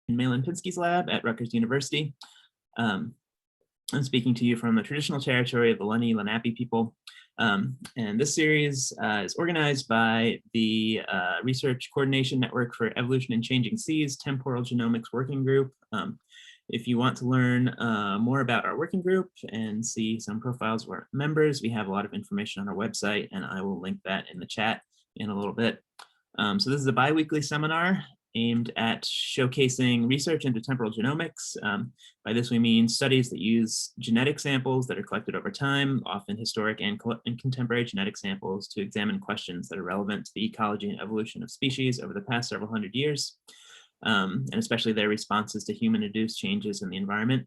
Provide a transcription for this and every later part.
Malin Pinsky's lab at Rutgers University. I'm speaking to you from the traditional territory of the Lunny Lenape people. And this series is organized by the Research Coordination Network for Evolution in Changing Seas Temporal Genomics Working Group. If you want to learn more about our working group and see some profiles of our members, we have a lot of information on our website, and I will link that in the chat in a little bit. So this is a bi-weekly seminar aimed at showcasing research into temporal genomics. By this we mean studies that use genetic samples that are collected over time, often historic and contemporary genetic samples, to examine questions that are relevant to the ecology and evolution of species over the past several hundred years, and especially their responses to human-induced changes in the environment.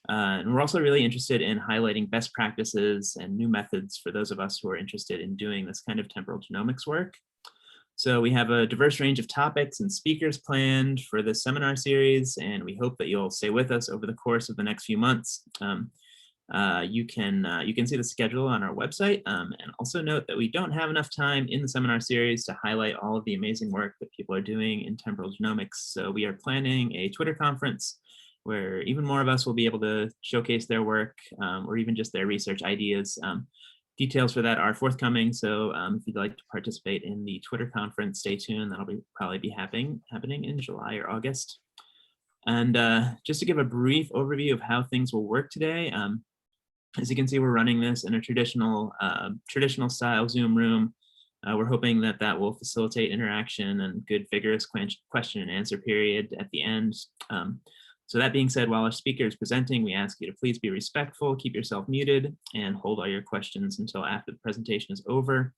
And we're also really interested in highlighting best practices and new methods for those of us who are interested in doing this kind of temporal genomics work. So we have a diverse range of topics and speakers planned for this seminar series, and we hope that you'll stay with us over the course of the next few months. You can see the schedule on our website, and also note that we don't have enough time in the seminar series to highlight all of the amazing work that people are doing in temporal genomics. So we are planning a Twitter conference where even more of us will be able to showcase their work or even just their research ideas. Details for that are forthcoming, so if you'd like to participate in the Twitter conference, stay tuned. That'll probably be happening in July or August. And just to give a brief overview of how things will work today, as you can see, we're running this in a traditional style Zoom room. We're hoping that that will facilitate interaction and good vigorous question and answer period at the end. So that being said, while our speaker is presenting, we ask you to please be respectful, keep yourself muted, and hold all your questions until after the presentation is over.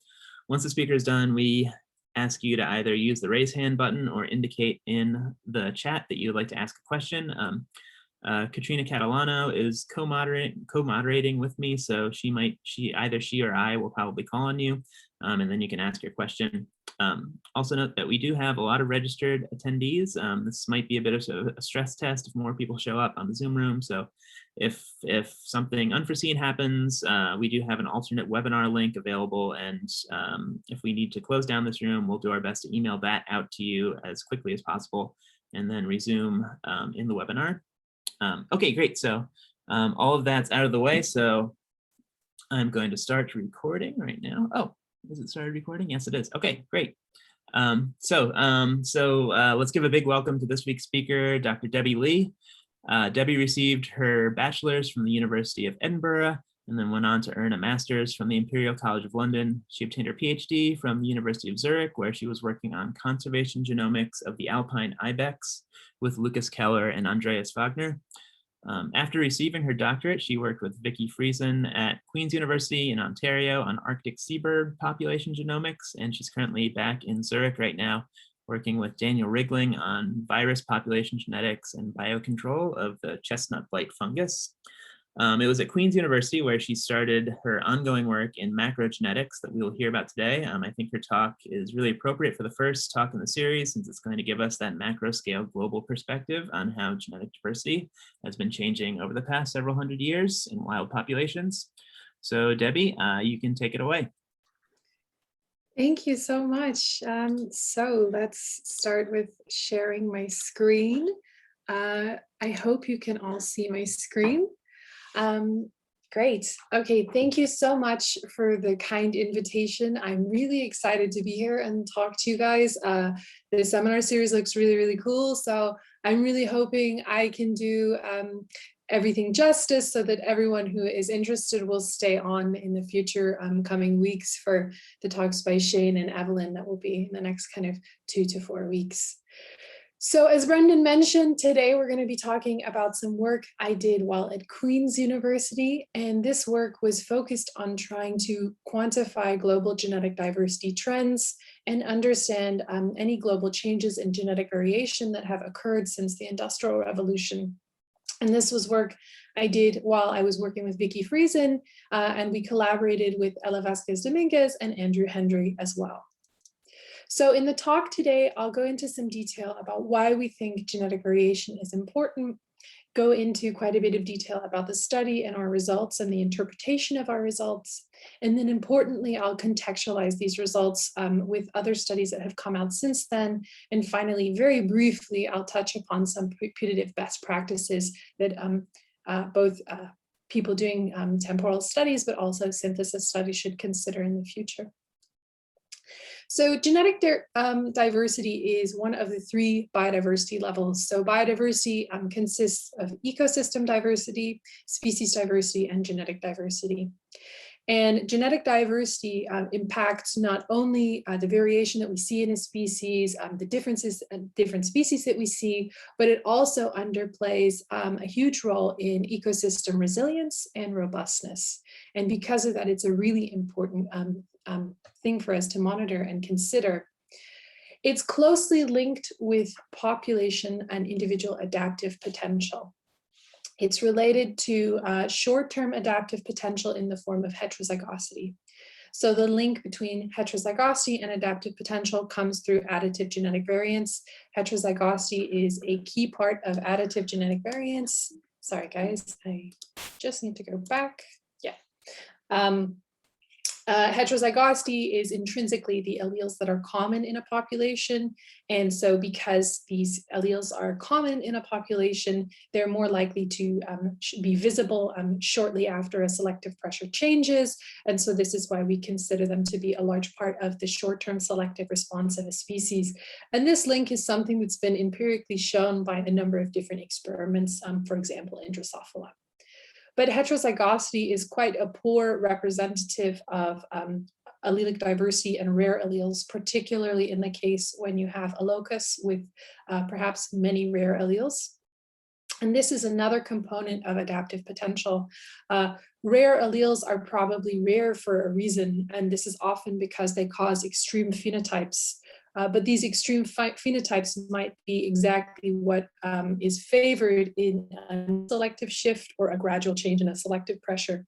Once the speaker is done, we ask you to either use the raise hand button or indicate in the chat that you'd like to ask a question. Katrina Catalano is co-moderating with me, so either she or I will probably call on you, and then you can ask your question. Also note that we do have a lot of registered attendees. This might be a bit of a stress test if more people show up on the Zoom room. So if something unforeseen happens, we do have an alternate webinar link available. And if we need to close down this room, we'll do our best to email that out to you as quickly as possible and then resume in the webinar. Okay, great. So all of that's out of the way. So I'm going to start recording right now. Oh, is it started recording? Yes, it is. Okay, great. Let's give a big welcome to this week's speaker, Dr. Debbie Leigh. Debbie received her bachelor's from the University of Edinburgh and then went on to earn a master's from the Imperial College of London. She obtained her PhD from the University of Zurich, where she was working on conservation genomics of the alpine ibex with Lucas Keller and Andreas Wagner. After receiving her doctorate, she worked with Vicky Friesen at Queen's University in Ontario on Arctic seabird population genomics, and she's currently back in Zurich right now, working with Daniel Rigling on virus population genetics and biocontrol of the chestnut blight fungus. It was at Queen's University where she started her ongoing work in macrogenetics that we will hear about today. I think her talk is really appropriate for the first talk in the series, since it's going to give us that macro scale global perspective on how genetic diversity has been changing over the past several hundred years in wild populations. So Debbie, you can take it away. Thank you so much. So let's start with sharing my screen. I hope you can all see my screen. Great. Okay, thank you so much for the kind invitation. I'm really excited to be here and talk to you guys. The seminar series looks really, really cool. So I'm really hoping I can do everything justice so that everyone who is interested will stay on in the future coming weeks for the talks by Shane and Evelyn that will be in the next kind of 2 to 4 weeks. So as Brendan mentioned, today we're going to be talking about some work I did while at Queen's University, and this work was focused on trying to quantify global genetic diversity trends and understand any global changes in genetic variation that have occurred since the Industrial Revolution. And this was work I did while I was working with Vicky Friesen, and we collaborated with Ella Vasquez Dominguez and Andrew Hendry as well. So in the talk today, I'll go into some detail about why we think genetic variation is important, go into quite a bit of detail about the study and our results and the interpretation of our results. And then importantly, I'll contextualize these results with other studies that have come out since then. And finally, very briefly, I'll touch upon some putative best practices that both people doing temporal studies, but also synthesis studies should consider in the future. So genetic diversity is one of the three biodiversity levels. So biodiversity consists of ecosystem diversity, species diversity, and genetic diversity. And genetic diversity impacts not only the variation that we see in a species, the differences in different species that we see, but it also underplays a huge role in ecosystem resilience and robustness. And because of that, it's a really important thing for us to monitor and consider. It's closely linked with population and individual adaptive potential. It's related to short-term adaptive potential in the form of heterozygosity. So the link between heterozygosity and adaptive potential comes through additive genetic variance. Heterozygosity is a key part of additive genetic variance. Sorry, guys, I just need to go back. Yeah. Heterozygosity is intrinsically the alleles that are common in a population. And so because these alleles are common in a population, they're more likely to be visible shortly after a selective pressure changes. And so this is why we consider them to be a large part of the short-term selective response of a species. And this link is something that's been empirically shown by a number of different experiments, for example, in Drosophila. But heterozygosity is quite a poor representative of allelic diversity and rare alleles, particularly in the case when you have a locus with perhaps many rare alleles. And this is another component of adaptive potential. Rare alleles are probably rare for a reason, and this is often because they cause extreme phenotypes. But these extreme phenotypes might be exactly what is favored in a selective shift or a gradual change in a selective pressure.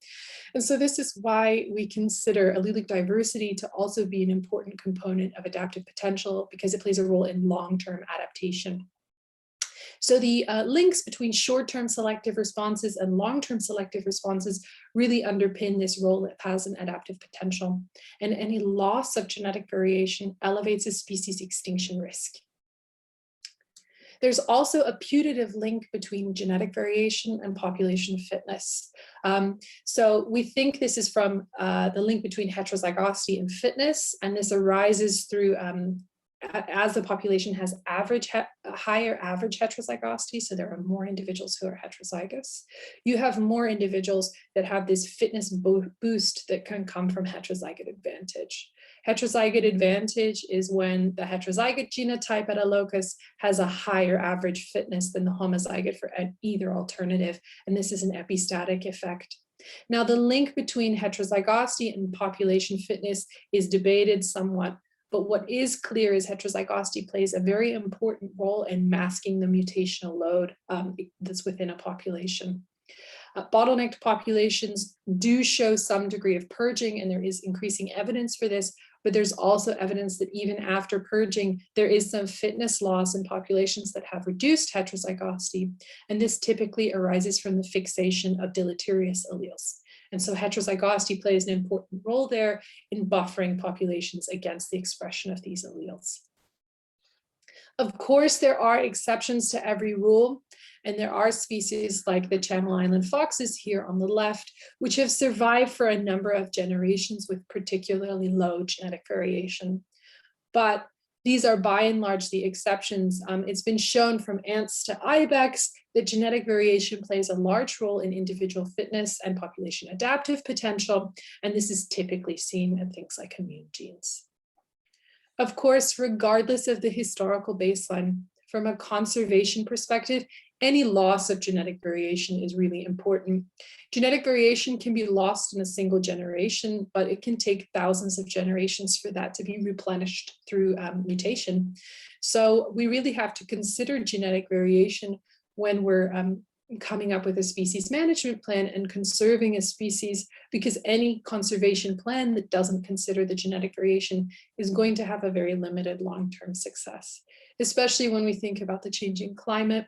And so this is why we consider allelic diversity to also be an important component of adaptive potential, because it plays a role in long-term adaptation. So the links between short-term selective responses and long-term selective responses really underpin this role it has in adaptive potential. And any loss of genetic variation elevates a species extinction risk. There's also a putative link between genetic variation and population fitness. So we think this is from the link between heterozygosity and fitness, and this arises through as the population has higher average heterozygosity, so there are more individuals who are heterozygous, you have more individuals that have this fitness boost that can come from heterozygote advantage. Heterozygote advantage is when the heterozygote genotype at a locus has a higher average fitness than the homozygote for either alternative, and this is an epistatic effect. Now, the link between heterozygosity and population fitness is debated somewhat, but what is clear is heterozygosity plays a very important role in masking the mutational load that's within a population. Bottlenecked populations do show some degree of purging, and there is increasing evidence for this, but there's also evidence that even after purging, there is some fitness loss in populations that have reduced heterozygosity, and this typically arises from the fixation of deleterious alleles. And so heterozygosity plays an important role there in buffering populations against the expression of these alleles. Of course, there are exceptions to every rule, and there are species like the Channel Island foxes here on the left, which have survived for a number of generations with particularly low genetic variation. But these are by and large the exceptions. It's been shown from ants to ibex that genetic variation plays a large role in individual fitness and population adaptive potential, and this is typically seen in things like immune genes. Of course, regardless of the historical baseline, from a conservation perspective, any loss of genetic variation is really important. Genetic variation can be lost in a single generation, but it can take thousands of generations for that to be replenished through mutation. So we really have to consider genetic variation when we're coming up with a species management plan and conserving a species, because any conservation plan that doesn't consider the genetic variation is going to have a very limited long-term success, especially when we think about the changing climate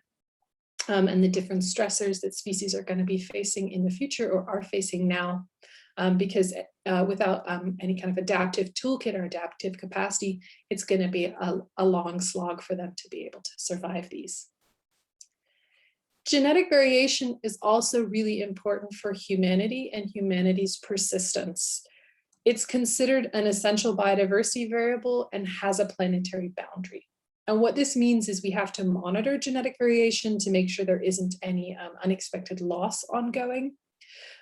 and the different stressors that species are going to be facing in the future or are facing now. Because without any kind of adaptive toolkit or adaptive capacity, it's going to be a long slog for them to be able to survive these. Genetic variation is also really important for humanity and humanity's persistence. It's considered an essential biodiversity variable and has a planetary boundary. And what this means is we have to monitor genetic variation to make sure there isn't any unexpected loss ongoing.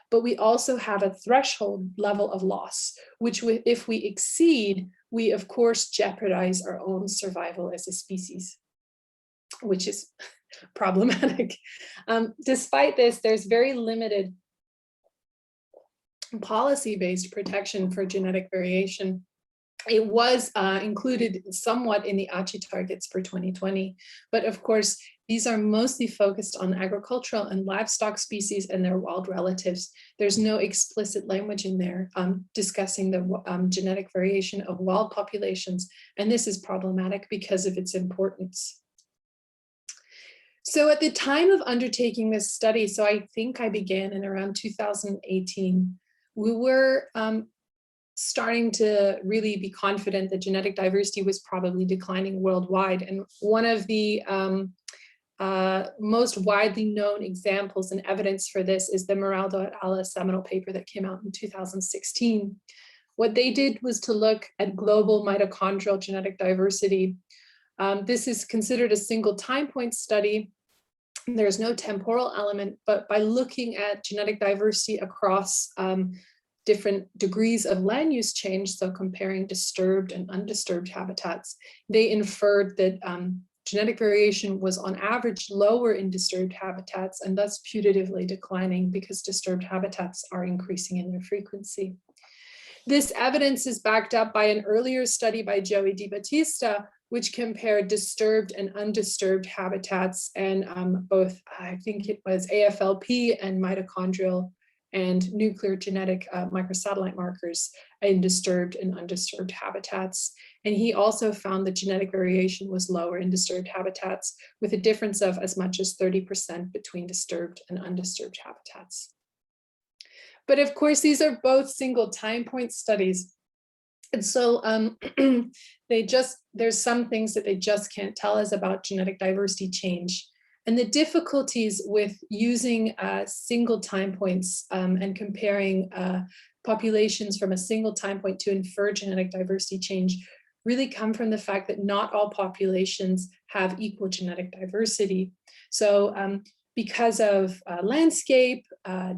But we also have a threshold level of loss, which if we exceed, we of course jeopardize our own survival as a species, which is problematic. Despite this, there's very limited policy-based protection for genetic variation. It was included somewhat in the ACHI targets for 2020, but of course, these are mostly focused on agricultural and livestock species and their wild relatives. There's no explicit language in there discussing the genetic variation of wild populations, and this is problematic because of its importance. So at the time of undertaking this study, so I think I began in around 2018, we were starting to really be confident that genetic diversity was probably declining worldwide. And one of the most widely known examples and evidence for this is the Meraldo et al. Seminal paper that came out in 2016. What they did was to look at global mitochondrial genetic diversity. This is considered a single time point study. There's no temporal element, but by looking at genetic diversity across different degrees of land use change, so comparing disturbed and undisturbed habitats, they inferred that genetic variation was on average lower in disturbed habitats and thus putatively declining because disturbed habitats are increasing in their frequency. This evidence is backed up by an earlier study by Joey Di Battista, which compared disturbed and undisturbed habitats and both, I think it was AFLP and mitochondrial and nuclear genetic microsatellite markers in disturbed and undisturbed habitats. And he also found that genetic variation was lower in disturbed habitats with a difference of as much as 30% between disturbed and undisturbed habitats. But of course, these are both single time point studies. And so there's some things that they just can't tell us about genetic diversity change. And the difficulties with using single time points and comparing populations from a single time point to infer genetic diversity change really come from the fact that not all populations have equal genetic diversity. So because of landscape,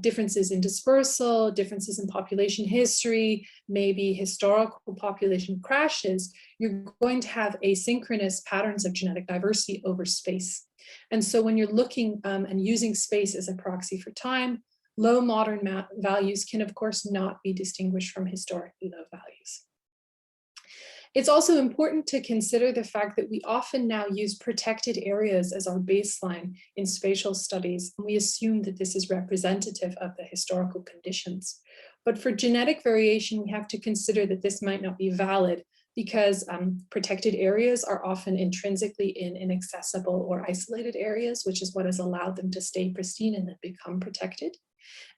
differences in dispersal, differences in population history, maybe historical population crashes, you're going to have asynchronous patterns of genetic diversity over space. And so when you're looking and using space as a proxy for time, low modern values can of course not be distinguished from historically low values. It's also important to consider the fact that we often now use protected areas as our baseline in spatial studies, and we assume that this is representative of the historical conditions. But for genetic variation, we have to consider that this might not be valid because protected areas are often intrinsically in inaccessible or isolated areas, which is what has allowed them to stay pristine and then become protected.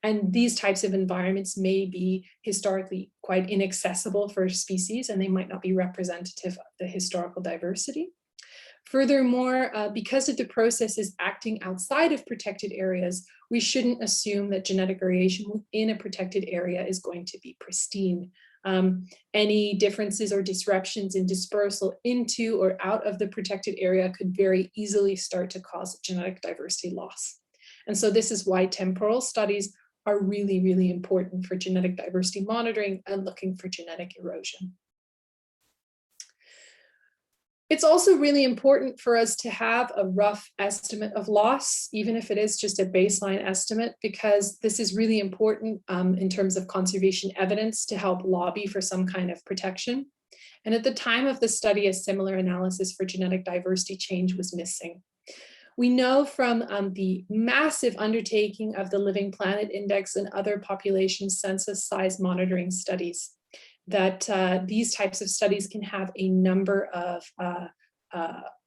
And these types of environments may be historically quite inaccessible for species, and they might not be representative of the historical diversity. Furthermore, because of the process is acting outside of protected areas, we shouldn't assume that genetic variation within a protected area is going to be pristine. Any differences or disruptions in dispersal into or out of the protected area could very easily start to cause genetic diversity loss. And so this is why temporal studies are really, really important for genetic diversity monitoring and looking for genetic erosion. It's also really important for us to have a rough estimate of loss, even if it is just a baseline estimate, because this is really important in terms of conservation evidence to help lobby for some kind of protection. And at the time of the study, a similar analysis for genetic diversity change was missing. We know from the massive undertaking of the Living Planet Index and other population census size monitoring studies that these types of studies can have a number of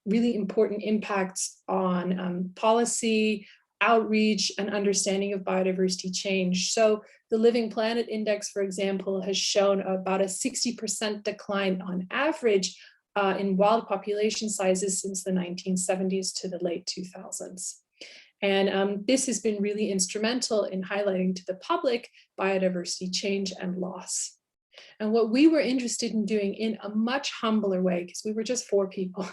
really important impacts on policy, outreach, and understanding of biodiversity change. So the Living Planet Index, for example, has shown about a 60% decline on average in wild population sizes since the 1970s to the late 2000s. And this has been really instrumental in highlighting to the public biodiversity change and loss. And what we were interested in doing in a much humbler way, because we were just 4 people,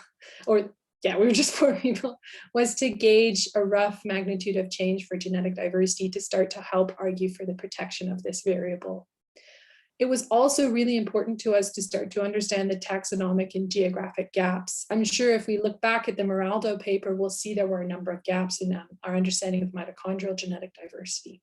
or yeah, we were just 4 people, was to gauge a rough magnitude of change for genetic diversity to start to help argue for the protection of this variable. It was also really important to us to start to understand the taxonomic and geographic gaps. I'm sure if we look back at the Moraldo paper, we'll see there were a number of gaps in our understanding of mitochondrial genetic diversity.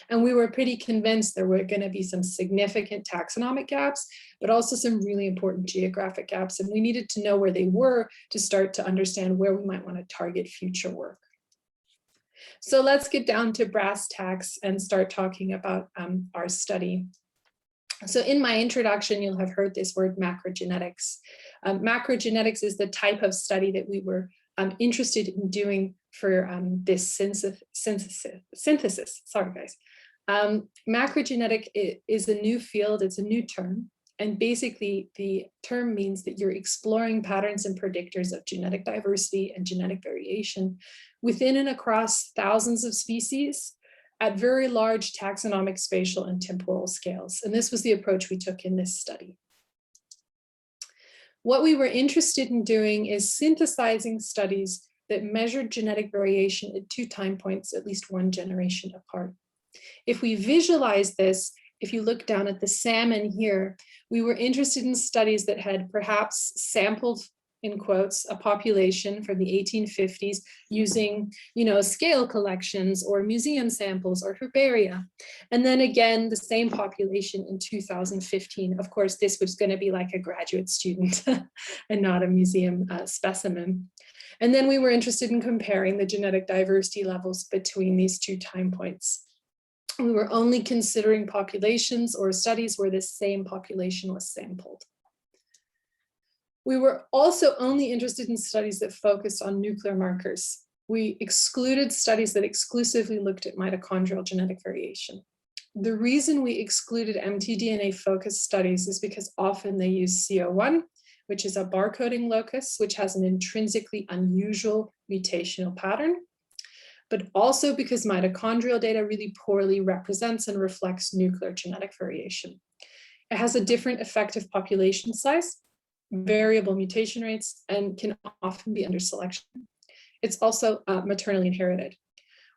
And we were pretty convinced there were going to be some significant taxonomic gaps, but also some really important geographic gaps. And we needed to know where they were to start to understand where we might want to target future work. So let's get down to brass tacks and start talking about our study. So in my introduction, you'll have heard this word macrogenetics. Macrogenetics is the type of study that we were interested in doing for this synthesis. Sorry, guys. Macrogenetic is a new field, it's a new term. And basically the term means that you're exploring patterns and predictors of genetic diversity and genetic variation within and across thousands of species at very large taxonomic, spatial, and temporal scales. And this was the approach we took in this study. What we were interested in doing is synthesizing studies that measured genetic variation at 2 time points, at least 1 generation apart. If we visualize this, if you look down at the salmon here, we were interested in studies that had perhaps sampled, in quotes, a population from the 1850s using, scale collections or museum samples or herbaria. And then again, the same population in 2015. Of course, this was going to be like a graduate student and not a museum specimen. And then we were interested in comparing the genetic diversity levels between these 2 time points. We were only considering populations or studies where the same population was sampled. We were also only interested in studies that focused on nuclear markers. We excluded studies that exclusively looked at mitochondrial genetic variation. The reason we excluded mtDNA-focused studies is because often they use CO1, which is a barcoding locus, which has an intrinsically unusual mutational pattern, but also because mitochondrial data really poorly represents and reflects nuclear genetic variation. It has a different effective population size, variable mutation rates, and can often be under selection. It's also maternally inherited.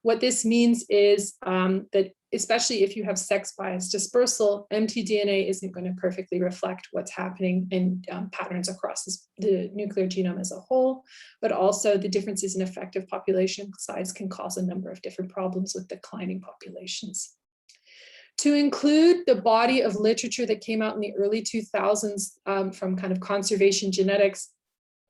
What this means is that especially if you have sex bias dispersal, mtDNA isn't going to perfectly reflect what's happening in patterns across the nuclear genome as a whole, but also the differences in effective population size can cause a number of different problems with declining populations. To include the body of literature that came out in the early 2000s from kind of conservation genetics,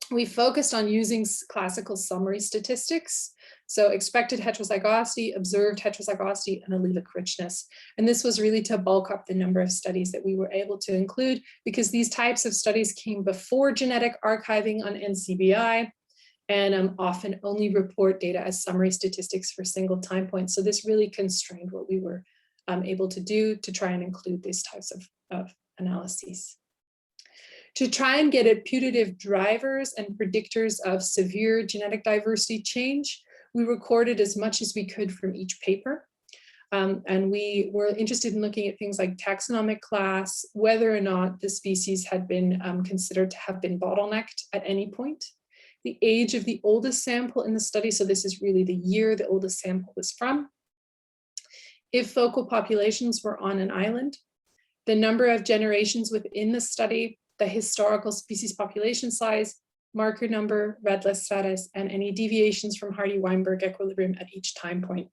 we focused on using classical summary statistics. So expected heterozygosity, observed heterozygosity, and allelic richness. And this was really to bulk up the number of studies that we were able to include because these types of studies came before genetic archiving on NCBI and often only report data as summary statistics for single time points. So this really constrained what we were able to do to try and include these types of analyses. To try and get at putative drivers and predictors of severe genetic diversity change, we recorded as much as we could from each paper. And we were interested in looking at things like taxonomic class, whether or not the species had been considered to have been bottlenecked at any point, the age of the oldest sample in the study, so this is really the year the oldest sample was from, if focal populations were on an island, the number of generations within the study, the historical species population size, marker number, red list status, and any deviations from Hardy-Weinberg equilibrium at each time point.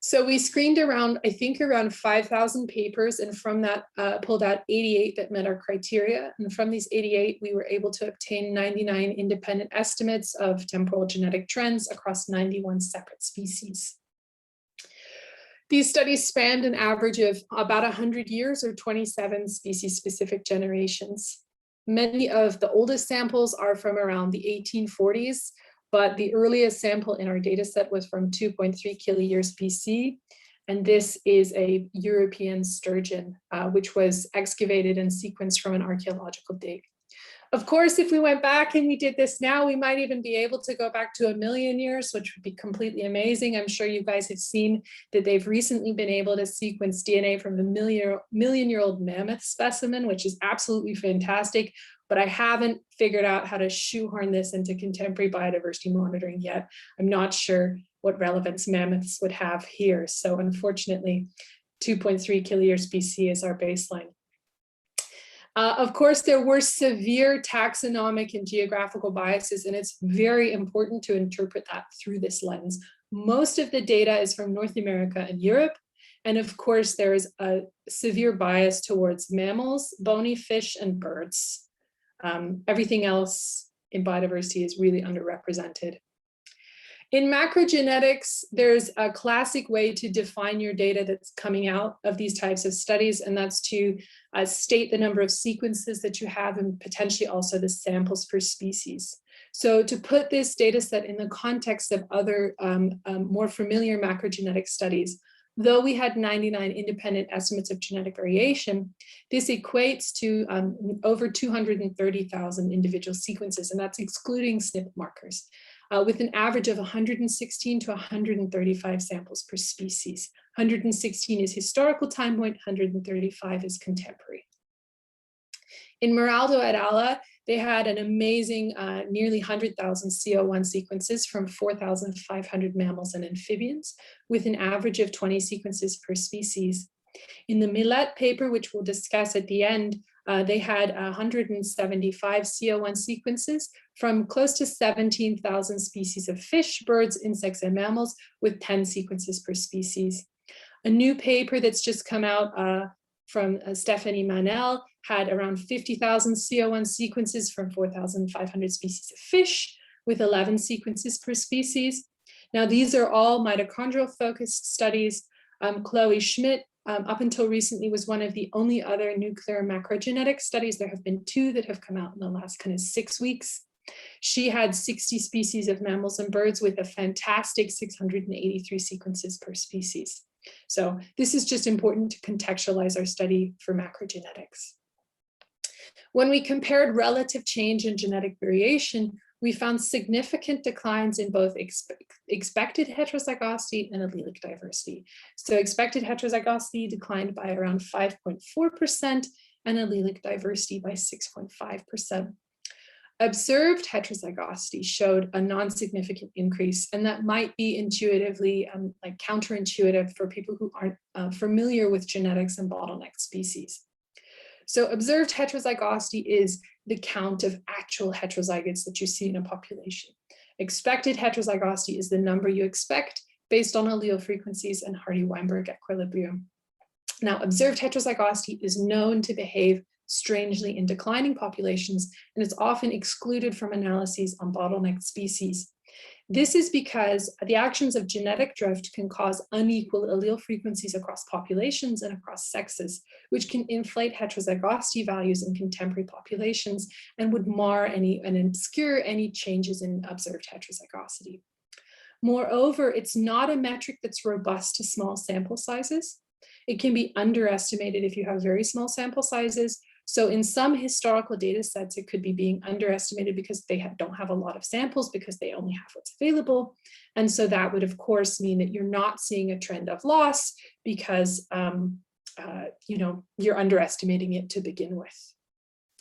So we screened around, I think around 5,000 papers, and from that pulled out 88 that met our criteria. And from these 88, we were able to obtain 99 independent estimates of temporal genetic trends across 91 separate species. These studies spanned an average of about 100 years or 27 species-specific generations. Many of the oldest samples are from around the 1840s, but the earliest sample in our data set was from 2.3 kiloyears BC. And this is a European sturgeon, which was excavated and sequenced from an archaeological dig. Of course, if we went back and we did this now, we might even be able to go back to 1 million years, which would be completely amazing. I'm sure you guys have seen that they've recently been able to sequence DNA from a million-year-old mammoth specimen, which is absolutely fantastic. But I haven't figured out how to shoehorn this into contemporary biodiversity monitoring yet. I'm not sure what relevance mammoths would have here. So unfortunately, 2.3 kiloyears BC is our baseline. Of course, there were severe taxonomic and geographical biases, and it's very important to interpret that through this lens. Most of the data is from North America and Europe. And of course, there is a severe bias towards mammals, bony fish, and birds. Everything else in biodiversity is really underrepresented. In macrogenetics, there's a classic way to define your data that's coming out of these types of studies, and that's to state the number of sequences that you have and potentially also the samples per species. So to put this data set in the context of other more familiar macrogenetic studies, though we had 99 independent estimates of genetic variation, this equates to over 230,000 individual sequences, and that's excluding SNP markers. With an average of 116 to 135 samples per species. 116 is historical time point, 135 is contemporary. In Moraldo et al., they had an amazing nearly 100,000 CO1 sequences from 4,500 mammals and amphibians, with an average of 20 sequences per species. In the Millet paper, which we'll discuss at the end, they had 175 CO1 sequences from close to 17,000 species of fish, birds, insects, and mammals, with 10 sequences per species. A new paper that's just come out from Stephanie Manel had around 50,000 CO1 sequences from 4,500 species of fish, with 11 sequences per species. Now, these are all mitochondrial-focused studies. Chloe Schmidt, up until recently, was one of the only other nuclear macrogenetic studies. There have been 2 that have come out in the last kind of 6 weeks. She had 60 species of mammals and birds with a fantastic 683 sequences per species. So this is just important to contextualize our study for macrogenetics. When we compared relative change in genetic variation, we found significant declines in both expected heterozygosity and allelic diversity. So expected heterozygosity declined by around 5.4% and allelic diversity by 6.5%. Observed heterozygosity showed a non-significant increase, and that might be intuitively like counterintuitive for people who aren't familiar with genetics and bottleneck species. So observed heterozygosity is the count of actual heterozygotes that you see in a population. Expected heterozygosity is the number you expect based on allele frequencies and Hardy-Weinberg equilibrium. Now, observed heterozygosity is known to behave strangely in declining populations, and it's often excluded from analyses on bottleneck species. This is because the actions of genetic drift can cause unequal allele frequencies across populations and across sexes, which can inflate heterozygosity values in contemporary populations and would mar and obscure any changes in observed heterozygosity. Moreover, it's not a metric that's robust to small sample sizes. It can be underestimated if you have very small sample sizes. So in some historical data sets, it could be being underestimated because they don't have a lot of samples because they only have what's available. And so that would, of course, mean that you're not seeing a trend of loss because you're underestimating it to begin with.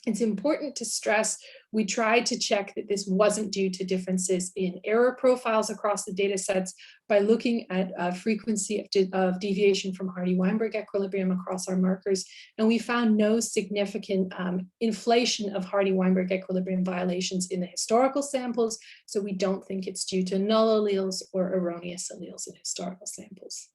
It's important to stress we tried to check that this wasn't due to differences in error profiles across the data sets by looking at frequency of deviation from Hardy-Weinberg equilibrium across our markers, and we found no significant inflation of Hardy-Weinberg equilibrium violations in the historical samples, so we don't think it's due to null alleles or erroneous alleles in historical samples.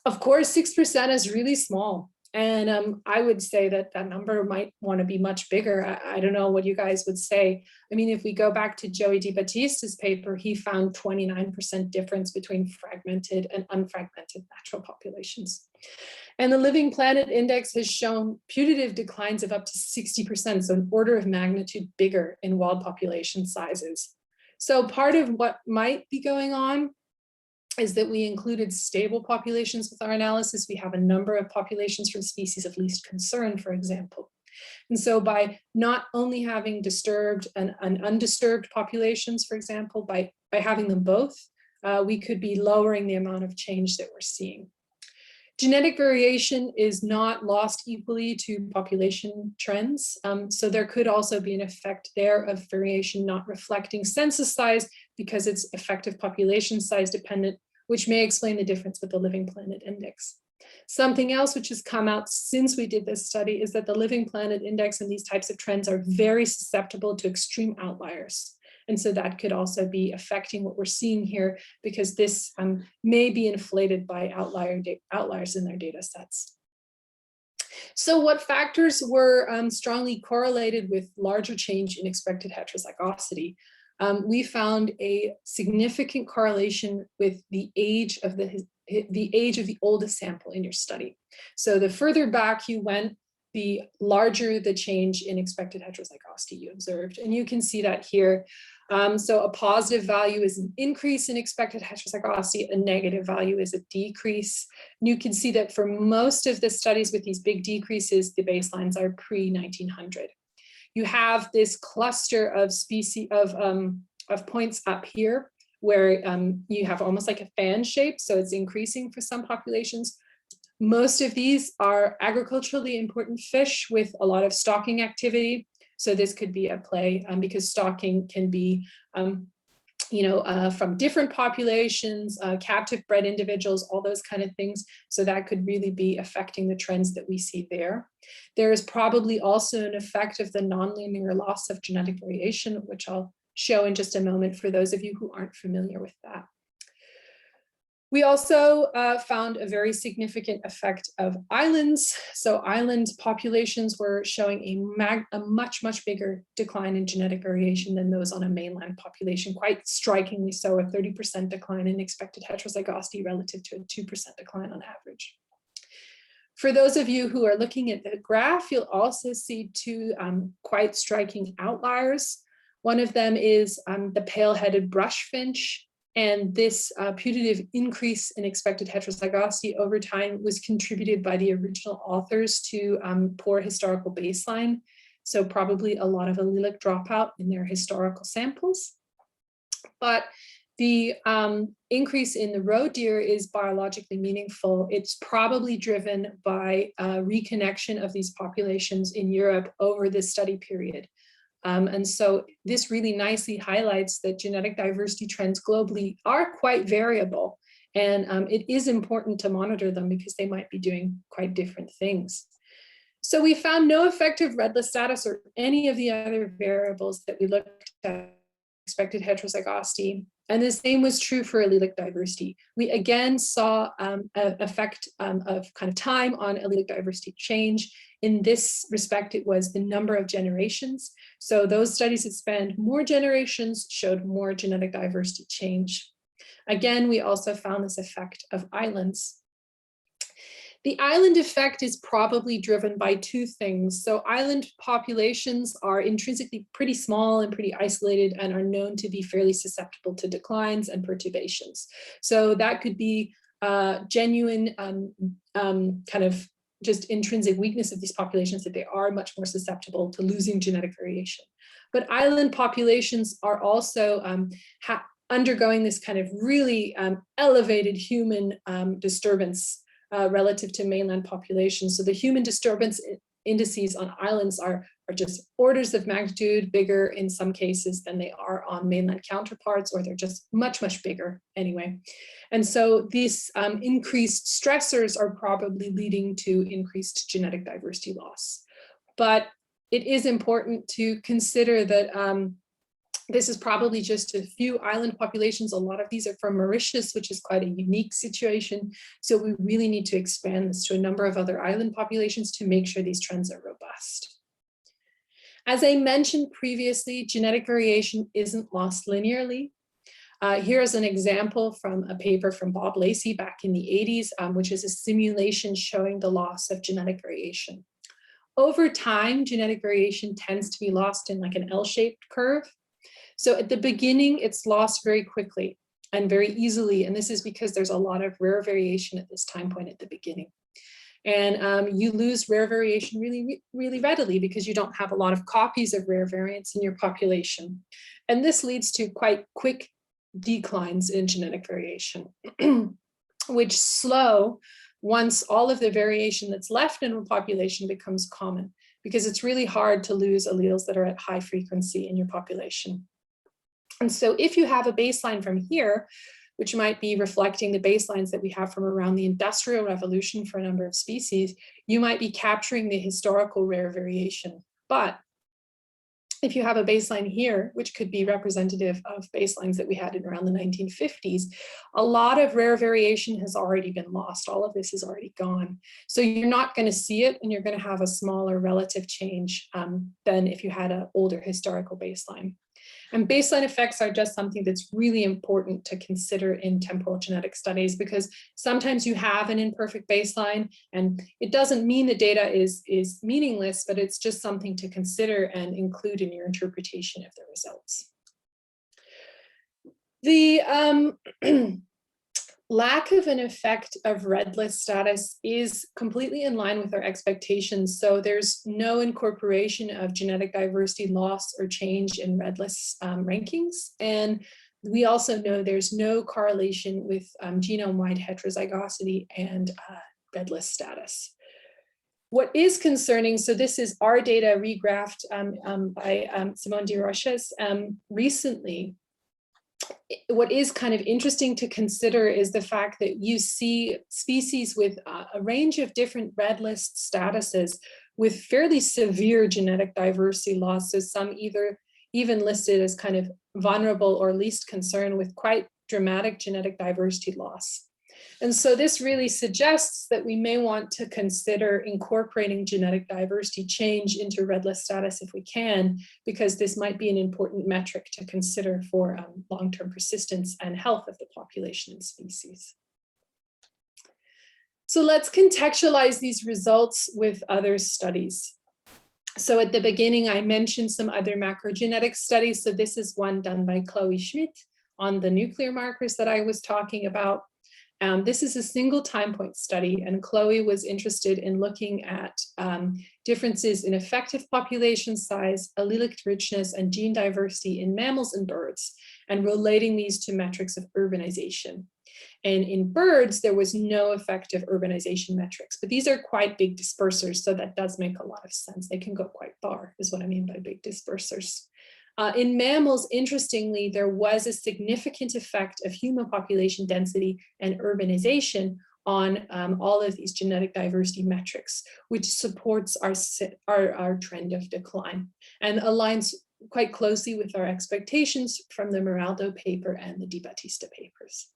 Of course, 6% is really small. And I would say that that number might want to be much bigger. I don't know what you guys would say. I mean, if we go back to Joey DiBattista's paper, he found 29% difference between fragmented and unfragmented natural populations. And the Living Planet Index has shown putative declines of up to 60%, so an order of magnitude bigger in wild population sizes. So part of what might be going on is that we included stable populations with our analysis. We have a number of populations from species of least concern, for example. And so by not only having disturbed and undisturbed populations, for example, by having them both, we could be lowering the amount of change that we're seeing. Genetic variation is not lost equally to population trends. So there could also be an effect there of variation not reflecting census size because it's effective population size dependent, which may explain the difference with the Living Planet Index. Something else which has come out since we did this study is that the Living Planet Index and these types of trends are very susceptible to extreme outliers. And so that could also be affecting what we're seeing here because this may be inflated by outliers in their data sets. So what factors were strongly correlated with larger change in expected heterozygosity? We found a significant correlation with the age of the oldest sample in your study. So the further back you went, the larger the change in expected heterozygosity you observed. And you can see that here. So a positive value is an increase in expected heterozygosity, a negative value is a decrease. And you can see that for most of the studies with these big decreases, the baselines are pre-1900. You have this cluster of species of points up here where you have almost like a fan shape, so it's increasing for some populations. Most of these are agriculturally important fish with a lot of stocking activity. So this could be at play because stocking can be, from different populations, captive bred individuals, all those kind of things. So that could really be affecting the trends that we see there. There is probably also an effect of the nonlinear loss of genetic variation, which I'll show in just a moment for those of you who aren't familiar with that. We also found a very significant effect of islands. So island populations were showing a much, much bigger decline in genetic variation than those on a mainland population, quite strikingly so, a 30% decline in expected heterozygosity relative to a 2% decline on average. For those of you who are looking at the graph, you'll also see two quite striking outliers. One of them is the pale-headed brushfinch. And this putative increase in expected heterozygosity over time was contributed by the original authors to poor historical baseline. So probably a lot of allelic dropout in their historical samples. But the increase in the roe deer is biologically meaningful. It's probably driven by reconnection of these populations in Europe over this study period. And so this really nicely highlights that genetic diversity trends globally are quite variable. And it is important to monitor them because they might be doing quite different things. So we found no effective red list status or any of the other variables that we looked at expected heterozygosity. And the same was true for allelic diversity. We again saw an effect of kind of time on allelic diversity change. In this respect, it was the number of generations. So those studies that spanned more generations showed more genetic diversity change. Again, we also found this effect of islands. The island effect is probably driven by two things. So island populations are intrinsically pretty small and pretty isolated and are known to be fairly susceptible to declines and perturbations. So that could be genuine kind of just intrinsic weakness of these populations, that they are much more susceptible to losing genetic variation. But island populations are also undergoing this kind of really elevated human disturbance relative to mainland populations. So the human disturbance indices on islands are just orders of magnitude bigger in some cases than they are on mainland counterparts, or they're just much, much bigger anyway. And so these increased stressors are probably leading to increased genetic diversity loss. But it is important to consider that This is probably just a few island populations. A lot of these are from Mauritius, which is quite a unique situation. So we really need to expand this to a number of other island populations to make sure these trends are robust. As I mentioned previously, genetic variation isn't lost linearly. Here is an example from a paper from Bob Lacey back in the 80s, which is a simulation showing the loss of genetic variation. Over time, genetic variation tends to be lost in like an L-shaped curve. So at the beginning, it's lost very quickly and very easily. And this is because there's a lot of rare variation at this time point at the beginning. And you lose rare variation really readily because you don't have a lot of copies of rare variants in your population. And this leads to quite quick declines in genetic variation, which slow once all of the variation that's left in a population becomes common, because it's really hard to lose alleles that are at high frequency in your population. And so if you have a baseline from here, which might be reflecting the baselines that we have from around the Industrial Revolution for a number of species, you might be capturing the historical rare variation. But if you have a baseline here, which could be representative of baselines that we had in around the 1950s, a lot of rare variation has already been lost. All of this is already gone. So you're not going to see it, and you're going to have a smaller relative change than if you had an older historical baseline. And baseline effects are just something that's really important to consider in temporal genetic studies, because sometimes you have an imperfect baseline and it doesn't mean the data is meaningless, but it's just something to consider and include in your interpretation of the results. The lack of an effect of red list status is completely in line with our expectations. So there's no incorporation of genetic diversity loss or change in red list rankings. And we also know there's no correlation with genome-wide heterozygosity and red list status. What is concerning, so this is our data regraphed by Simone de Roches recently. What is kind of interesting to consider is the fact that you see species with a range of different red list statuses with fairly severe genetic diversity loss. So some even listed as kind of vulnerable or least concern with quite dramatic genetic diversity loss. And so this really suggests that we may want to consider incorporating genetic diversity change into red list status if we can, because this might be an important metric to consider for long-term persistence and health of the population and species. So let's contextualize these results with other studies. So at the beginning, I mentioned some other macrogenetic studies. So this is one done by Chloe Schmidt on the nuclear markers that I was talking about. This is a single time point study, and Chloe was interested in looking at differences in effective population size, allelic richness, and gene diversity in mammals and birds, and relating these to metrics of urbanization. And in birds, there was no effective urbanization metrics, but these are quite big dispersers, so that does make a lot of sense. They can go quite far, is what I mean by big dispersers. In mammals, interestingly, there was a significant effect of human population density and urbanization on all of these genetic diversity metrics, which supports our trend of decline and aligns quite closely with our expectations from the Moraldo paper and the Di Battista papers.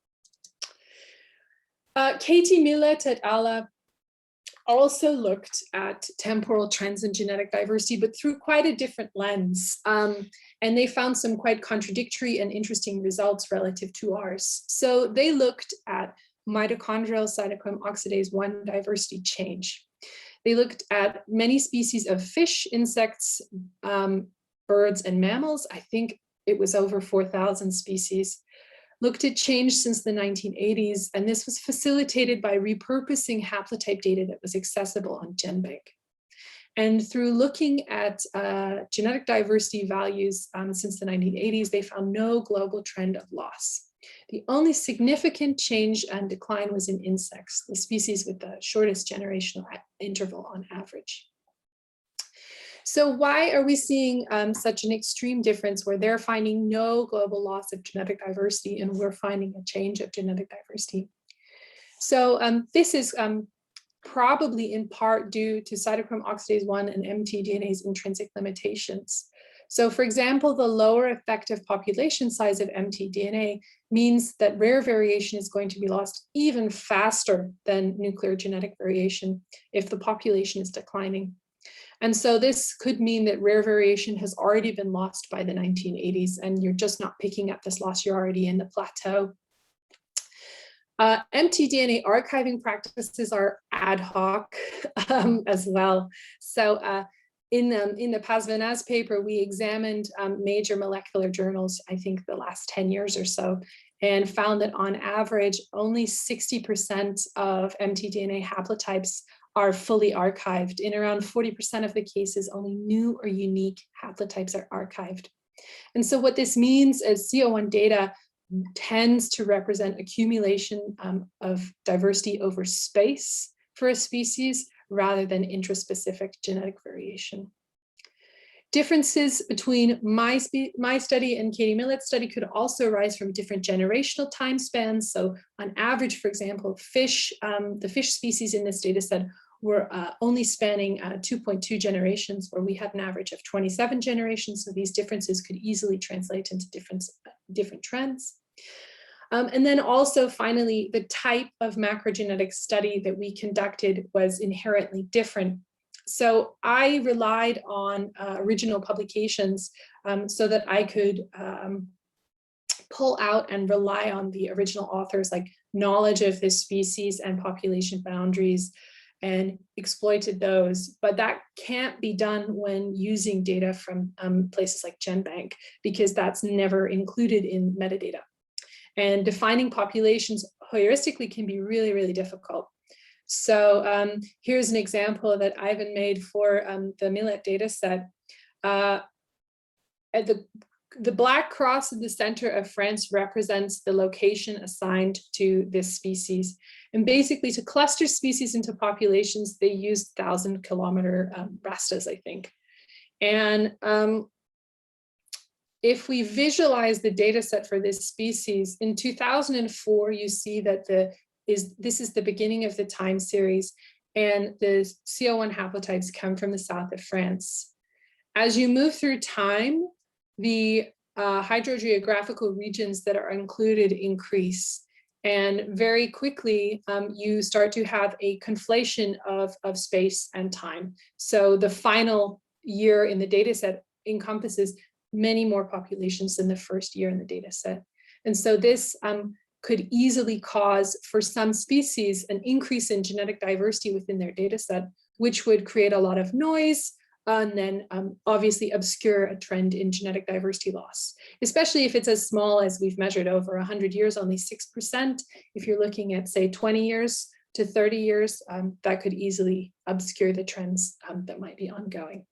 Katie Millet et al. Also looked at temporal trends in genetic diversity, but through quite a different lens. And they found some quite contradictory and interesting results relative to ours. So they looked at mitochondrial cytochrome oxidase 1 diversity change. They looked at many species of fish, insects, birds, and mammals. I think it was over 4,000 species. Looked at change since the 1980s, and this was facilitated by repurposing haplotype data that was accessible on GenBank. And through looking at genetic diversity values since the 1980s, they found no global trend of loss. The only significant change and decline was in insects, the species with the shortest generational interval on average. So why are we seeing such an extreme difference where they're finding no global loss of genetic diversity and we're finding a change of genetic diversity? So this is probably in part due to cytochrome oxidase 1 and mtDNA's intrinsic limitations. So for example, the lower effective population size of mtDNA means that rare variation is going to be lost even faster than nuclear genetic variation if the population is declining. And so this could mean that rare variation has already been lost by the 1980s, and you're just not picking up this loss, you're already in the plateau. mtDNA archiving practices are ad hoc as well. So in the Pazvanaz paper, we examined major molecular journals, I think the last 10 years or so, and found that on average, only 60% of mtDNA haplotypes are fully archived. In around 40% of the cases, only new or unique haplotypes are archived. And so what this means is CO1 data tends to represent accumulation of diversity over space for a species rather than intraspecific genetic variation. Differences between my study and Katie Millett's study could also arise from different generational time spans. So on average, for example, the fish species in this data set were only spanning 2.2 generations, where we had an average of 27 generations. So these differences could easily translate into different trends. And then also finally, the type of macrogenetic study that we conducted was inherently different. So I relied on original publications so that I could pull out and rely on the original authors, like knowledge of this species and population boundaries, and exploited those. But that can't be done when using data from places like GenBank, because that's never included in metadata. And defining populations heuristically can be really, really difficult. So here's an example that Ivan made for the Millet data set. The black cross in the center of France represents the location assigned to this species. And basically, to cluster species into populations, they used 1,000-kilometer rastas, I think. And if we visualize the data set for this species, in 2004, you see that this is the beginning of the time series, and the CO1 haplotypes come from the south of France. As you move through time, the hydrogeographical regions that are included increase. And very quickly, you start to have a conflation of space and time. So the final year in the data set encompasses many more populations than the first year in the data set. And so this could easily cause, for some species, an increase in genetic diversity within their data set, which would create a lot of noise, and then obviously obscure a trend in genetic diversity loss, especially if it's as small as we've measured over 100 years, only 6%. If you're looking at, say, 20 years to 30 years, that could easily obscure the trends that might be ongoing.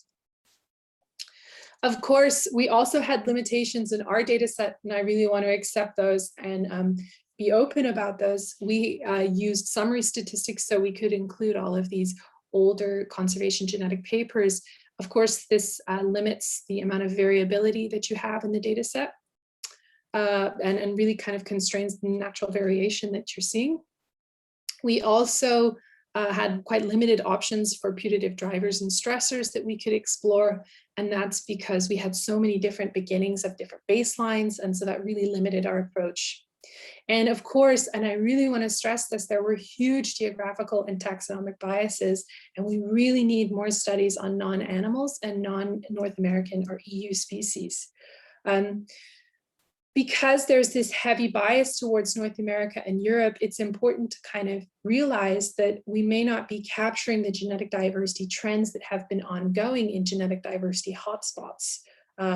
Of course, we also had limitations in our data set, and I really want to accept those and be open about those. We used summary statistics so we could include all of these older conservation genetic papers. Of course, this limits the amount of variability that you have in the data set and really kind of constrains the natural variation that you're seeing. We also had quite limited options for putative drivers and stressors that we could explore. And that's because we had so many different beginnings of different baselines. And so that really limited our approach. And of course, and I really want to stress this, there were huge geographical and taxonomic biases, and we really need more studies on non-animals and non-North American or EU species. Because there's this heavy bias towards North America and Europe, it's important to kind of realize that we may not be capturing the genetic diversity trends that have been ongoing in genetic diversity hotspots,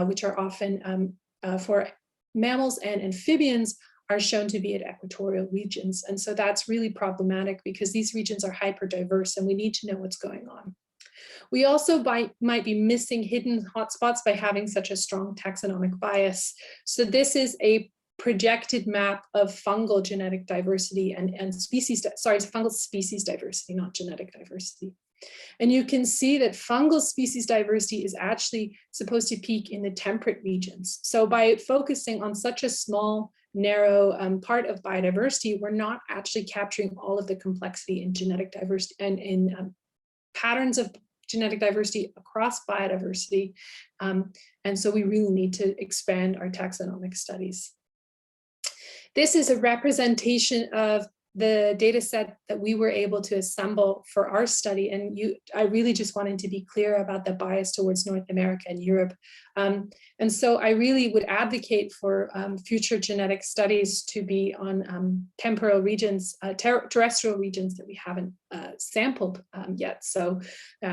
which are often for mammals and amphibians are shown to be at equatorial regions. And so that's really problematic because these regions are hyper diverse and we need to know what's going on. We also might be missing hidden hotspots by having such a strong taxonomic bias. So this is a projected map of fungal genetic diversity and species, sorry, fungal species diversity, not genetic diversity. And you can see that fungal species diversity is actually supposed to peak in the temperate regions. So by focusing on such a small, narrow part of biodiversity, we're not actually capturing all of the complexity in genetic diversity and in patterns of genetic diversity across biodiversity And so we really need to expand our taxonomic studies. This is a representation of the data set that we were able to assemble for our study. And I really just wanted to be clear about the bias towards North America and Europe. And so I really would advocate for future genetic studies to be on temporal regions, terrestrial regions that we haven't sampled yet. So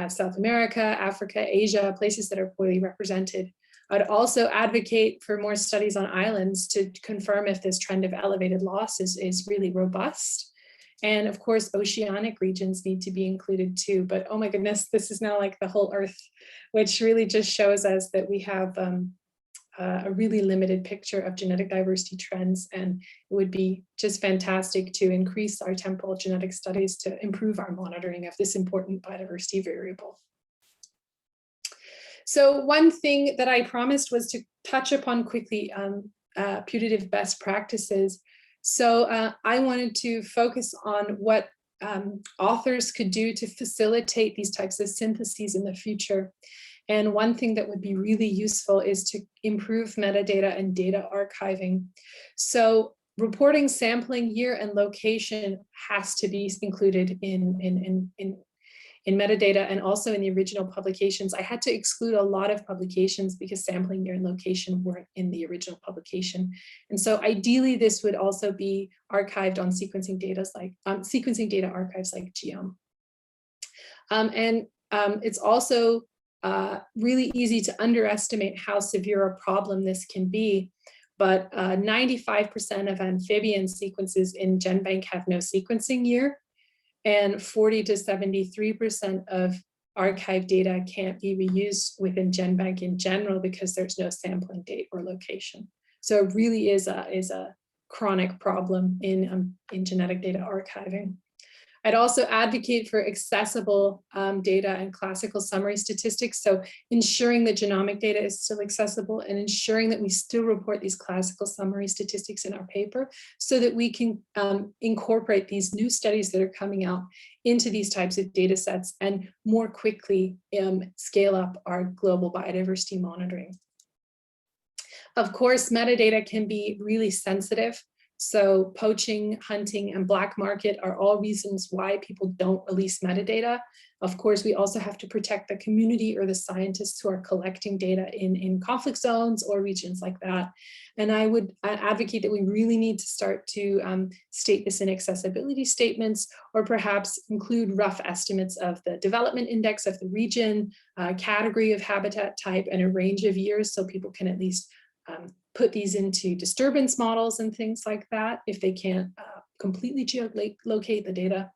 South America, Africa, Asia, places that are poorly represented. I'd also advocate for more studies on islands to confirm if this trend of elevated loss is really robust. And of course, oceanic regions need to be included too. But oh my goodness, this is now like the whole Earth, which really just shows us that we have a really limited picture of genetic diversity trends. And it would be just fantastic to increase our temporal genetic studies to improve our monitoring of this important biodiversity variable. So one thing that I promised was to touch upon quickly putative best practices. So I wanted to focus on what authors could do to facilitate these types of syntheses in the future. And one thing that would be really useful is to improve metadata and data archiving. So reporting sampling year and location has to be included in metadata and also in the original publications. I had to exclude a lot of publications because sampling year and location weren't in the original publication. And so ideally, this would also be archived on sequencing data archives like Geom. It's also really easy to underestimate how severe a problem this can be. But 95% of amphibian sequences in GenBank have no sequencing year. And 40 to 73% of archive data can't be reused within GenBank in general because there's no sampling date or location. So it really is a chronic problem in genetic data archiving. I'd also advocate for accessible data and classical summary statistics. So ensuring that genomic data is still accessible and ensuring that we still report these classical summary statistics in our paper so that we can incorporate these new studies that are coming out into these types of data sets and more quickly scale up our global biodiversity monitoring. Of course, metadata can be really sensitive. So poaching, hunting, and black market are all reasons why people don't release metadata. Of course, we also have to protect the community or the scientists who are collecting data in conflict zones or regions like that. And I would advocate that we really need to start to state this in accessibility statements, or perhaps include rough estimates of the development index of the region, category of habitat type, and a range of years so people can at least put these into disturbance models and things like that if they can't completely geolocate the data.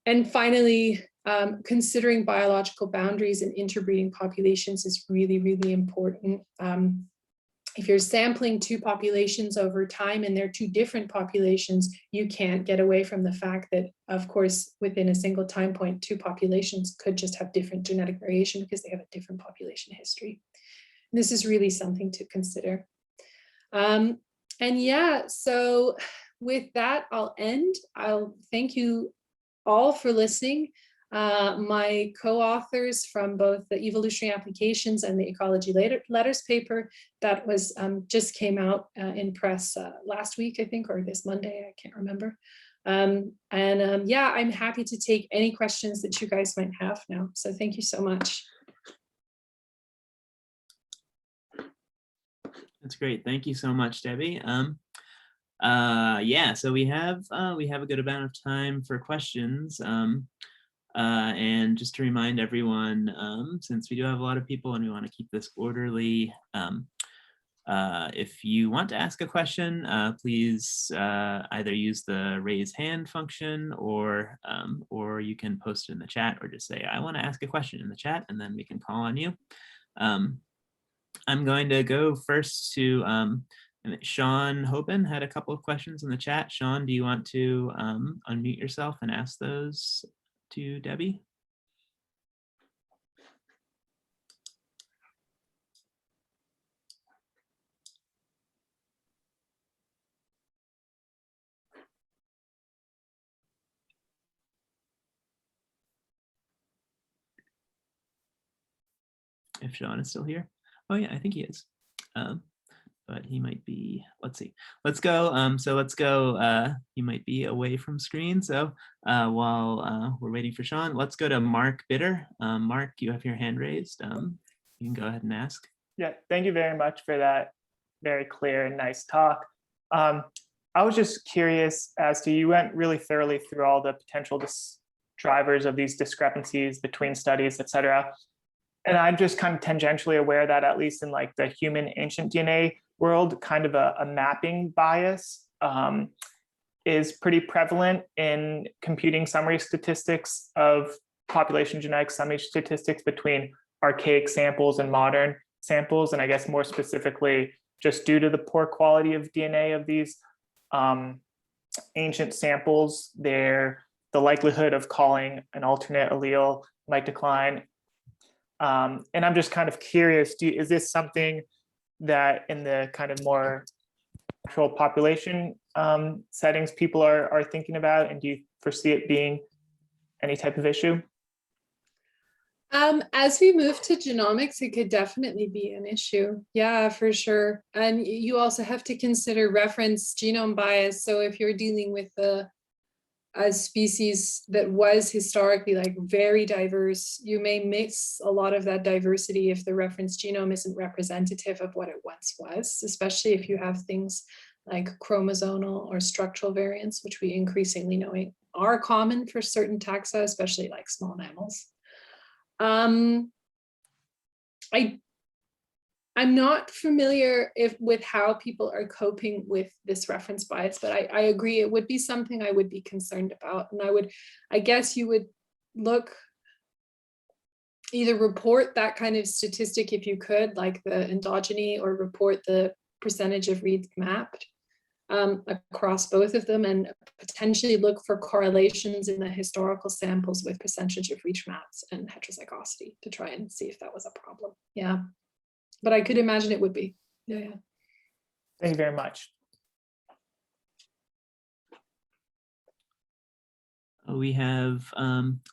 And finally, considering biological boundaries and interbreeding populations is really, really important. If you're sampling two populations over time and they're two different populations, you can't get away from the fact that, of course, within a single time point, two populations could just have different genetic variation because they have a different population history. This is really something to consider. And yeah, so with that, I'll end. I'll thank you all for listening. My co-authors from both the evolutionary applications and the ecology letters paper that was just came out in press last week, I think, or this Monday, I can't remember. Yeah, I'm happy to take any questions that you guys might have now. So thank you so much. That's great. Thank you so much, Debbie. Yeah, so we have a good amount of time for questions. And just to remind everyone, since we do have a lot of people and we want to keep this orderly, if you want to ask a question, please either use the raise hand function or you can post it in the chat or just say, I want to ask a question in the chat, and then we can call on you. I'm going to go first to Sean Hoban had a couple of questions in the chat. Sean, do you want to unmute yourself and ask those to Debbie? if Sean is still here. Oh yeah, I think he is. But he might be, let's see. Let's go. So let's go. He might be away from screen. So while we're waiting for Sean, let's go to Mark Bitter. Mark, you have your hand raised. You can go ahead and ask. Yeah, thank you very much for that very clear and nice talk. I was just curious as to, you went really thoroughly through all the potential drivers of these discrepancies between studies, et cetera. And I'm just kind of tangentially aware that at least in like the human ancient DNA world, kind of a mapping bias is pretty prevalent in computing summary statistics of population genetics, summary statistics between archaic samples and modern samples. And I guess more specifically, just due to the poor quality of DNA of these ancient samples, the likelihood of calling an alternate allele might decline. And I'm just kind of curious, is this something that in the kind of more actual population settings people are thinking about? And do you foresee it being any type of issue? As we move to genomics, it could definitely be an issue. Yeah, for sure. And you also have to consider reference genome bias. So if you're dealing with a species that was historically like very diverse, you may miss a lot of that diversity if the reference genome isn't representative of what it once was, especially if you have things like chromosomal or structural variants, which we increasingly know are common for certain taxa, especially like small mammals. I'm not familiar with how people are coping with this reference bias, but I agree it would be something I would be concerned about. And I guess you would either report that kind of statistic if you could, like the endogeny, or report the percentage of reads mapped across both of them, and potentially look for correlations in the historical samples with percentage of reach maps and heterozygosity to try and see if that was a problem. Yeah, but I could imagine it would be. Yeah. Thank you very much. We have,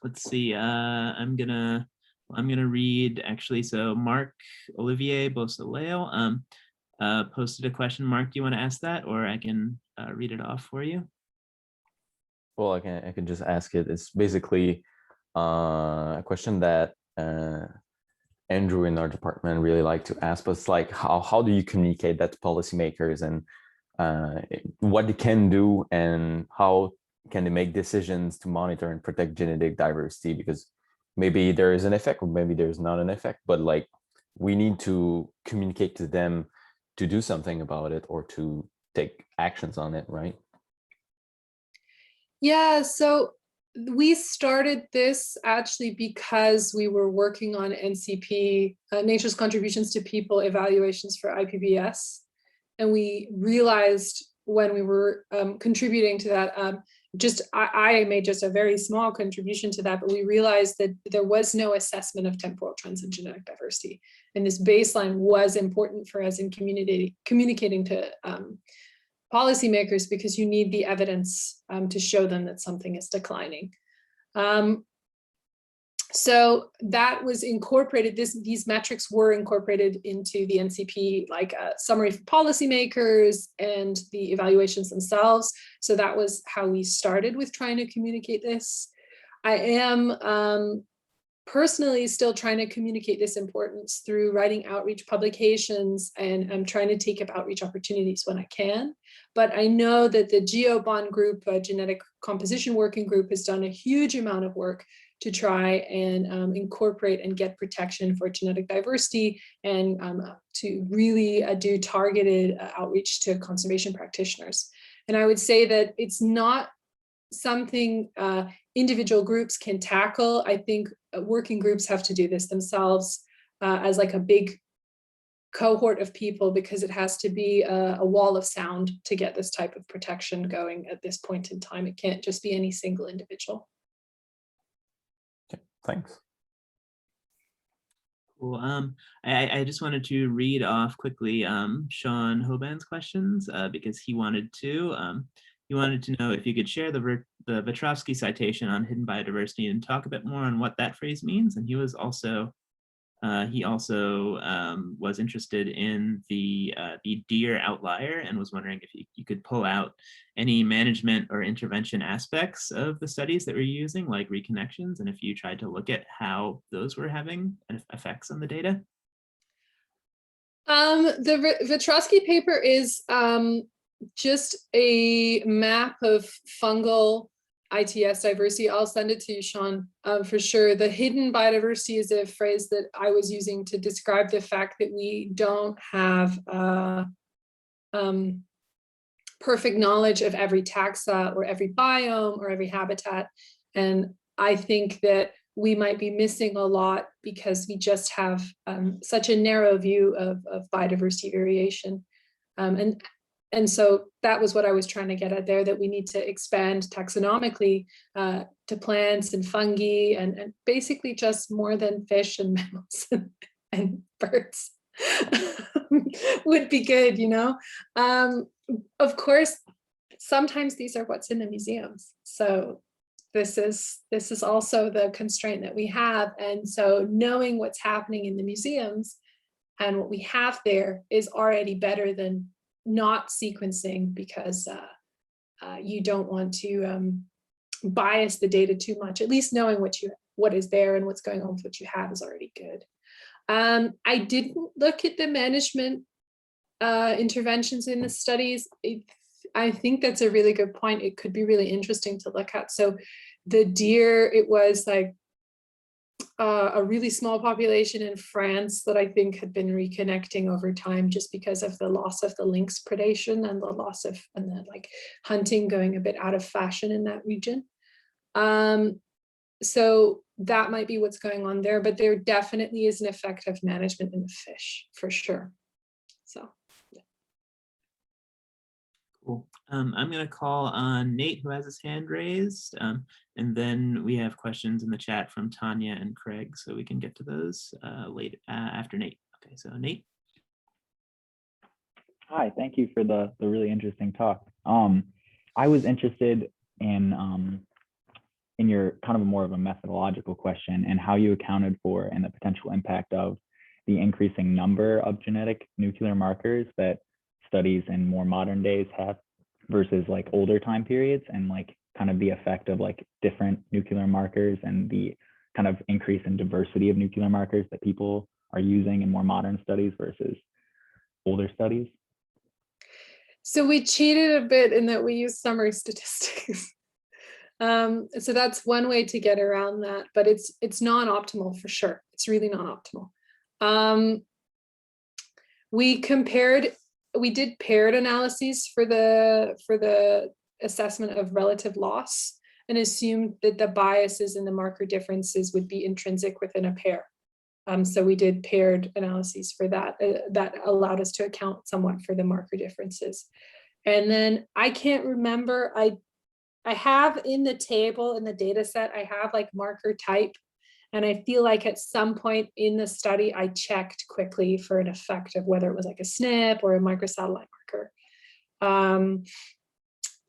let's see, I'm gonna read actually. So Mark Olivier Beausoleil posted a question. Mark, do you want to ask that, or I can read it off for you? Well, I can just ask it. It's basically a question that Andrew in our department really like to ask, but it's like, how do you communicate that to policymakers, and what they can do, and how can they make decisions to monitor and protect genetic diversity? Because maybe there is an effect, or maybe there's not an effect, but like we need to communicate to them to do something about it or to take actions on it, right? Yeah, so we started this actually because we were working on NCP, Nature's Contributions to People evaluations for IPBS. And we realized when we were contributing to that, I made just a very small contribution to that, but we realized that there was no assessment of temporal trends in genetic diversity. And this baseline was important for us in communicating to policymakers, because you need the evidence to show them that something is declining. So that was incorporated, these metrics were incorporated into the NCP, like a summary for policymakers and the evaluations themselves. So that was how we started with trying to communicate this. I am personally still trying to communicate this importance through writing outreach publications, and I'm trying to take up outreach opportunities when I can. But I know that the GeoBond group, Genetic Composition Working Group, has done a huge amount of work to try and incorporate and get protection for genetic diversity, and to really do targeted outreach to conservation practitioners. And I would say that it's not something individual groups can tackle. I think working groups have to do this themselves as like a big cohort of people, because it has to be a wall of sound to get this type of protection going at this point in time. It can't just be any single individual. Okay, thanks. Cool. I just wanted to read off quickly Sean Hoban's questions because he wanted to know if you could share the Vetrovsky citation on hidden biodiversity and talk a bit more on what that phrase means. And he was also He also was interested in the deer outlier and was wondering if you could pull out any management or intervention aspects of the studies that we're using, like reconnections, and if you tried to look at how those were having effects on the data. The Vitrowski paper is just a map of fungal ITS diversity. I'll send it to you, Sean, for sure. The hidden biodiversity is a phrase that I was using to describe the fact that we don't have perfect knowledge of every taxa or every biome or every habitat. And I think that we might be missing a lot because we just have such a narrow view of biodiversity variation. And so that was what I was trying to get at there, that we need to expand taxonomically to plants and fungi and basically just more than fish and mammals and birds would be good, you know? Of course, sometimes these are what's in the museums. So this is also the constraint that we have. And so knowing what's happening in the museums and what we have there is already better than not sequencing, because you don't want to bias the data too much. At least knowing what is there and what's going on with what you have is already good. I didn't look at the management interventions in the studies. I think that's a really good point. It could be really interesting to look at. So the deer, it was like a really small population in France that I think had been reconnecting over time just because of the loss of the lynx predation and the loss of, and the like hunting going a bit out of fashion in that region. So that might be what's going on there, but there definitely is an effect of management in the fish for sure. So. Cool. I'm going to call on Nate, who has his hand raised, and then we have questions in the chat from Tanya and Craig, so we can get to those after Nate. Okay, so Nate. Hi, thank you for the really interesting talk. I was interested in your kind of more of a methodological question and how you accounted for and the potential impact of the increasing number of genetic nuclear markers that studies in more modern days have versus like older time periods, and like kind of the effect of like different nuclear markers and the kind of increase in diversity of nuclear markers that people are using in more modern studies versus older studies. So we cheated a bit in that we use summary statistics. So that's one way to get around that, but it's non-optimal for sure. It's really non-optimal. We did paired analyses for the assessment of relative loss and assumed that the biases and the marker differences would be intrinsic within a pair. So we did paired analyses for that. That allowed us to account somewhat for the marker differences. And then I can't remember, I have in the table in the data set, I have like marker type. And I feel like at some point in the study, I checked quickly for an effect of whether it was like a SNP or a microsatellite marker.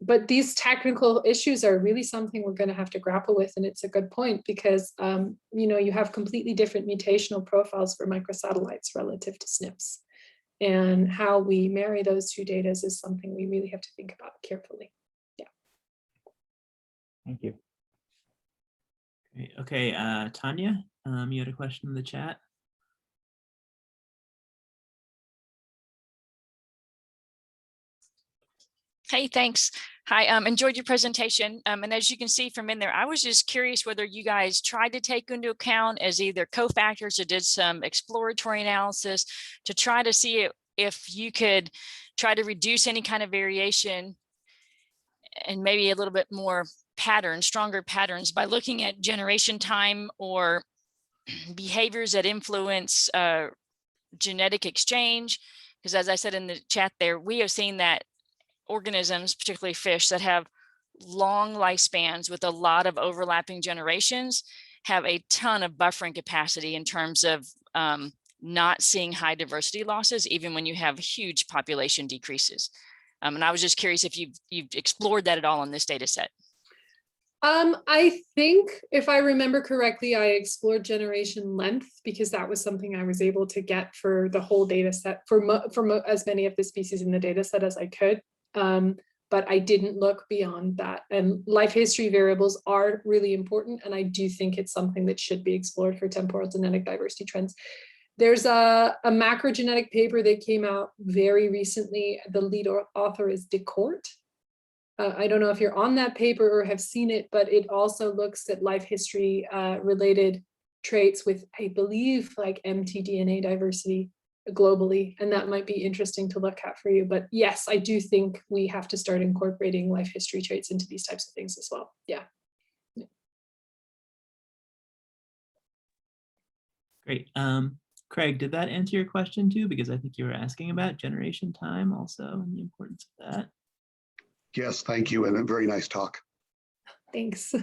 But these technical issues are really something we're going to have to grapple with. And it's a good point because, you know, you have completely different mutational profiles for microsatellites relative to SNPs. And how we marry those two data is something we really have to think about carefully. Yeah. Thank you. Okay, Tanya, you had a question in the chat. Hey, thanks. Hi, enjoyed your presentation. And as you can see from in there, I was just curious whether you guys tried to take into account as either cofactors or did some exploratory analysis to try to see if you could try to reduce any kind of variation and maybe a little bit more patterns, stronger patterns by looking at generation time or behaviors that influence genetic exchange. Because as I said in the chat there, we have seen that organisms, particularly fish that have long lifespans with a lot of overlapping generations, have a ton of buffering capacity in terms of not seeing high diversity losses, even when you have huge population decreases. And I was just curious if you've explored that at all in this data set. I think if I remember correctly, I explored generation length because that was something I was able to get for the whole data set for as many of the species in the data set as I could. But I didn't look beyond that. And life history variables are really important. And I do think it's something that should be explored for temporal genetic diversity trends. There's a macrogenetic paper that came out very recently. The lead author is Decourt. I don't know if you're on that paper or have seen it, but it also looks at life history related traits with, I believe, like mtDNA diversity globally, and that might be interesting to look at for you. But yes, I do think we have to start incorporating life history traits into these types of things as well. Yeah. Great. Craig, did that answer your question too? Because I think you were asking about generation time also and the importance of that. Yes, thank you, and a very nice talk. Thanks.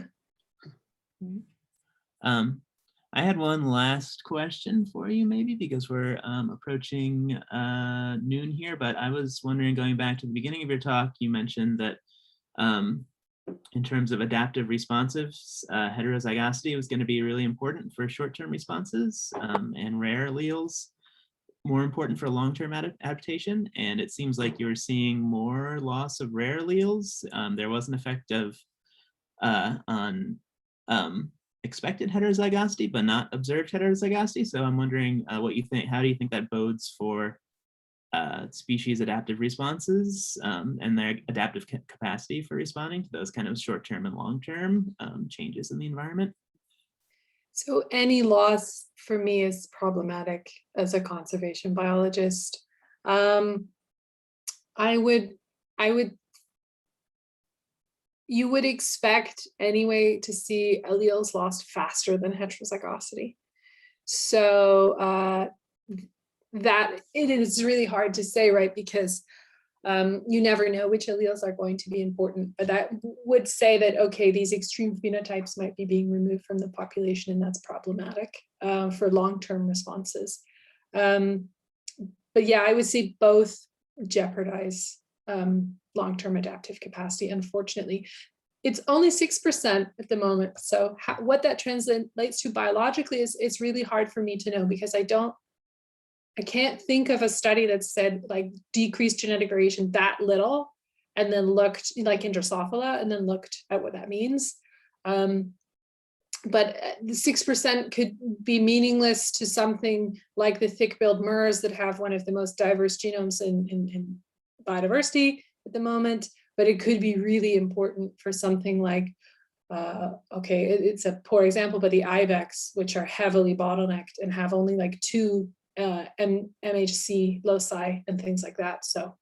I had one last question for you, maybe, because we're approaching noon here, but I was wondering, going back to the beginning of your talk, you mentioned that in terms of adaptive responsive, heterozygosity was going to be really important for short-term responses, and rare alleles more important for long-term adaptation. And it seems like you're seeing more loss of rare alleles. There was an effect of on expected heterozygosity, but not observed heterozygosity. So I'm wondering what you think. How do you think that bodes for species adaptive responses and their adaptive capacity for responding to those kind of short-term and long-term changes in the environment? So any loss for me is problematic as a conservation biologist. You would expect anyway to see alleles lost faster than heterozygosity. So that it is really hard to say, right? Because you never know which alleles are going to be important, but that would say that, okay, these extreme phenotypes might be being removed from the population, and that's problematic for long-term responses. But yeah, I would say both jeopardize long-term adaptive capacity, unfortunately. It's only 6% at the moment. So what that translates to biologically is really hard for me to know, because I can't think of a study that said like decreased genetic variation that little and then looked like in Drosophila and then looked at what that means. But the 6% could be meaningless to something like the thick-billed murres that have one of the most diverse genomes in biodiversity at the moment, but it could be really important for something like, okay, it's a poor example, but the ibex, which are heavily bottlenecked and have only like 2 MHC loci and things like that. So,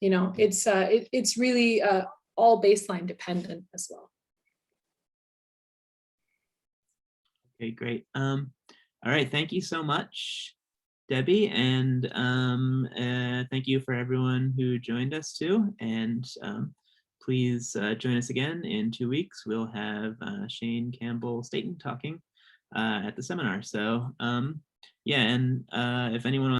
you know, it's really all baseline dependent as well. Okay, great. All right, thank you so much, Debbie, and thank you for everyone who joined us too. And please join us again in 2 weeks. We'll have Shane Campbell-Staton talking at the seminar. So yeah, and if anyone